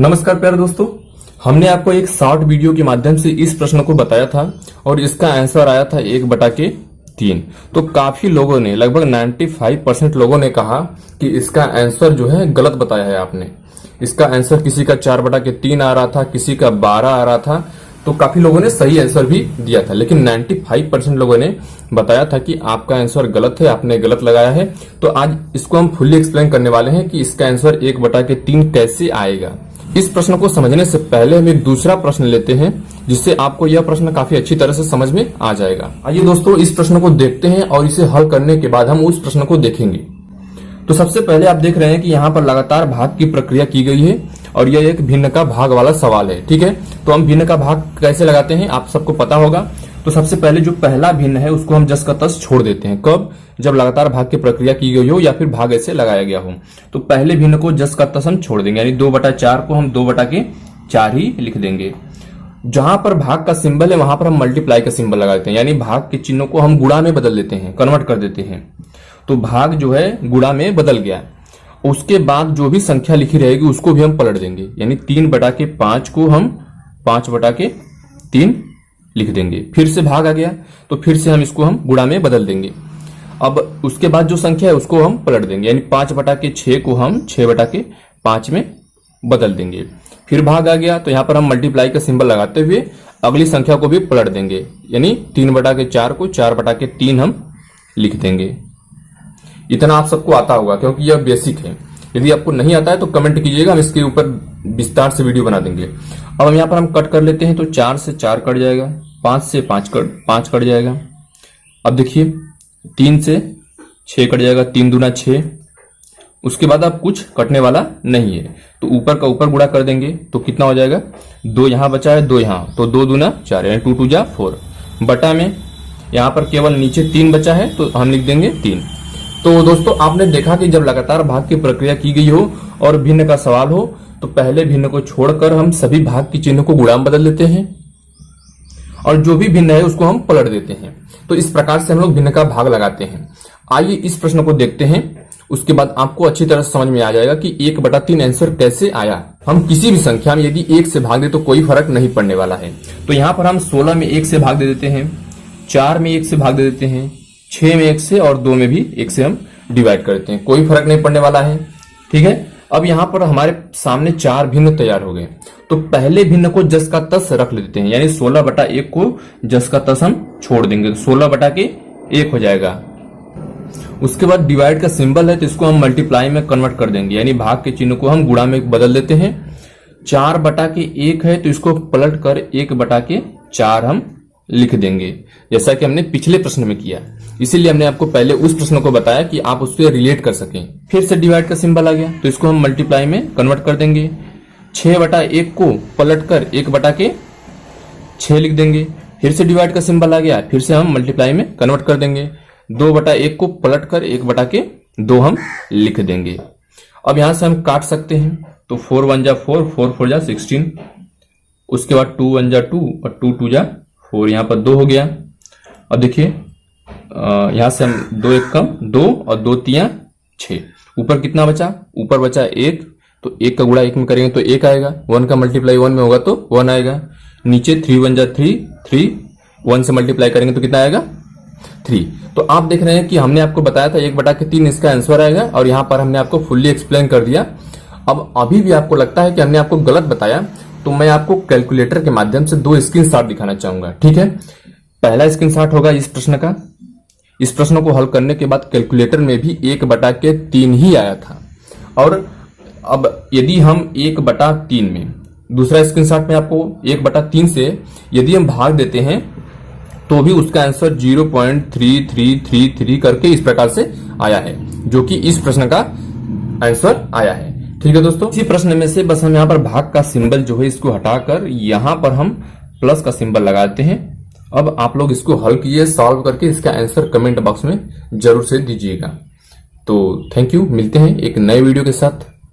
नमस्कार प्यारे दोस्तों, हमने आपको एक शॉर्ट वीडियो के माध्यम से इस प्रश्न को बताया था और इसका आंसर आया था 1/3। तो काफी लोगों ने, लगभग 95% लोगों ने कहा कि इसका आंसर जो है गलत बताया है आपने। इसका आंसर किसी का 4/3 आ रहा था, किसी का 12 आ रहा था। तो काफी लोगों ने सही आंसर भी दिया था, लेकिन 95% लोगों ने बताया था कि आपका आंसर गलत है, आपने गलत लगाया है। तो आज इसको हम फुल्ली एक्सप्लेन करने वाले हैं कि इसका आंसर 1/3 कैसे आएगा। इस प्रश्न को समझने से पहले हम एक दूसरा प्रश्न लेते हैं, जिससे आपको यह प्रश्न काफी अच्छी तरह से समझ में आ जाएगा। आइए दोस्तों, इस प्रश्न को देखते हैं और इसे हल करने के बाद हम उस प्रश्न को देखेंगे। तो सबसे पहले आप देख रहे हैं कि यहाँ पर लगातार भाग की प्रक्रिया की गई है और यह एक भिन्न का भाग वाला सवाल है। ठीक है, तो हम भिन्न का भाग कैसे लगाते हैं आप सबको पता होगा। तो सबसे पहले जो पहला भिन्न है उसको हम जस का तस छोड़ देते हैं। कब? जब लगातार भाग की प्रक्रिया की गई हो या फिर भाग ऐसे लगाया गया हो। तो पहले भिन्न को जस का तस हम छोड़ देंगे, यानी 2/4 को हम 2/4 ही लिख देंगे। जहां पर भाग का सिंबल है वहां पर हम मल्टीप्लाई का सिंबल लगा देते हैं, यानी भाग के चिन्हों को हम गुणा में बदल देते हैं, कन्वर्ट कर देते हैं। तो भाग जो है गुणा में बदल गया। उसके बाद जो भी संख्या लिखी रहेगी उसको भी हम पलट देंगे, यानी 3/5 को हम 5/3 लिख देंगे। फिर से भाग आ गया तो फिर से हम इसको हम गुणा में बदल देंगे। अब उसके बाद जो संख्या है उसको हम पलट देंगे, यानी 5/6 को हम 6/5 में बदल देंगे। फिर भाग आ गया तो यहां पर हम मल्टीप्लाई का सिंबल लगाते हुए अगली संख्या को भी पलट देंगे, यानी 3/4 को 4/3 हम लिख देंगे। इतना आप सबको आता होगा क्योंकि यह बेसिक है। यदि आपको नहीं आता है तो कमेंट कीजिएगा, हम इसके ऊपर विस्तार से वीडियो बना देंगे। अब हम यहाँ पर हम कट कर लेते हैं, तो 4 से 4 कट जाएगा, 5 से 5 कट जाएगा। अब देखिए 3 से 6 कट जाएगा, 3 दूना 6। उसके बाद अब कुछ कटने वाला नहीं है तो ऊपर का ऊपर गुणा कर देंगे तो कितना हो जाएगा, 2 यहाँ बचा है, 2 यहाँ, तो 2 दूना 4, यानी 2 2 4। बटा में यहाँ पर केवल नीचे 3 बचा है तो हम लिख देंगे 3। तो दोस्तों आपने देखा कि जब लगातार भाग की प्रक्रिया की गई हो और भिन्न का सवाल हो तो पहले भिन्न को छोड़कर हम सभी भाग के चिन्ह को गुणा में बदल देते हैं और जो भी भिन्न है उसको हम पलट देते हैं। तो इस प्रकार से हम लोग भिन्न का भाग लगाते हैं। आइए इस प्रश्न को देखते हैं, उसके बाद आपको अच्छी तरह से समझ में आ जाएगा कि 1/3 आंसर कैसे आया। हम किसी भी संख्या में यदि 1 से भाग दे तो कोई फर्क नहीं पड़ने वाला है। तो यहाँ पर हम 16 में 1 से भाग दे देते हैं, 4 में 1 से भाग दे देते हैं, 6 में 1 से और 2 में भी 1 से हम डिवाइड करते हैं, कोई फर्क नहीं पड़ने वाला है। ठीक है, अब यहाँ पर हमारे सामने 4 भिन्न तैयार हो गए। तो पहले भिन्न को जस का तस रख लेते हैं, यानी 16/1 को जस का तस हम छोड़ देंगे, 16/1 हो जाएगा। उसके बाद डिवाइड का सिंबल है तो इसको हम मल्टीप्लाई में कन्वर्ट कर देंगे, यानी भाग के चिन्ह को हम गुणा में बदल देते हैं। 4/1 है तो इसको पलट कर 1/4 हम लिख देंगे, जैसा कि हमने पिछले प्रश्न में किया। इसीलिए हमने आपको पहले उस प्रश्न को बताया कि आप उससे रिलेट कर सकें। फिर से डिवाइड का सिंबल आ गया तो इसको हम मल्टीप्लाई में कन्वर्ट कर देंगे। 6/1 को पलट कर 1/6 लिख देंगे। फिर से डिवाइड का सिंबल आ गया, फिर से हम मल्टीप्लाई में कन्वर्ट कर देंगे। 2/1 को पलट कर 1/2 हम लिख देंगे। अब यहां से हम काट सकते हैं, तो 4 1 जा 4, 4 4 जा 16। उसके बाद 2 1 जा 2 और 2 2 जा 4, यहाँ पर 2 हो गया। अब देखिए यहां से हम 2 1 कम 2 और 2 3 6। ऊपर कितना बचा? ऊपर बचा 1, तो 1 का गुणा 1 में करेंगे तो 1 आएगा। 1 का मल्टीप्लाई 1 में होगा तो 1 आएगा। नीचे 3 1 जा 3, 3 1 से मल्टीप्लाई करेंगे तो कितना आएगा? 3। तो आप देख रहे हैं कि हमने आपको बताया था 1/3 इसका आंसर आएगा और यहाँ पर हमने आपको फुल्ली एक्सप्लेन कर दिया। अब अभी भी आपको लगता है कि हमने आपको गलत बताया तो मैं आपको कैलकुलेटर के माध्यम से 2 स्क्रीनशॉट दिखाना चाहूंगा। ठीक है, पहला स्क्रीनशॉट होगा इस प्रश्न का। इस प्रश्न को हल करने के बाद कैलकुलेटर में भी 1/3 ही आया था। और अब यदि हम 1/3 में, दूसरा स्क्रीनशॉट में आपको 1/3 से यदि हम भाग देते हैं तो भी उसका आंसर 0.3333 करके इस प्रकार से आया है, जो कि इस प्रश्न का आंसर आया है। ठीक है दोस्तों, इसी प्रश्न में से बस हम यहाँ पर भाग का सिंबल जो है इसको हटाकर यहाँ पर हम प्लस का सिंबल लगाते हैं। अब आप लोग इसको हल कीजिए, सॉल्व करके इसका आंसर कमेंट बॉक्स में जरूर से दीजिएगा। तो थैंक यू, मिलते हैं एक नए वीडियो के साथ।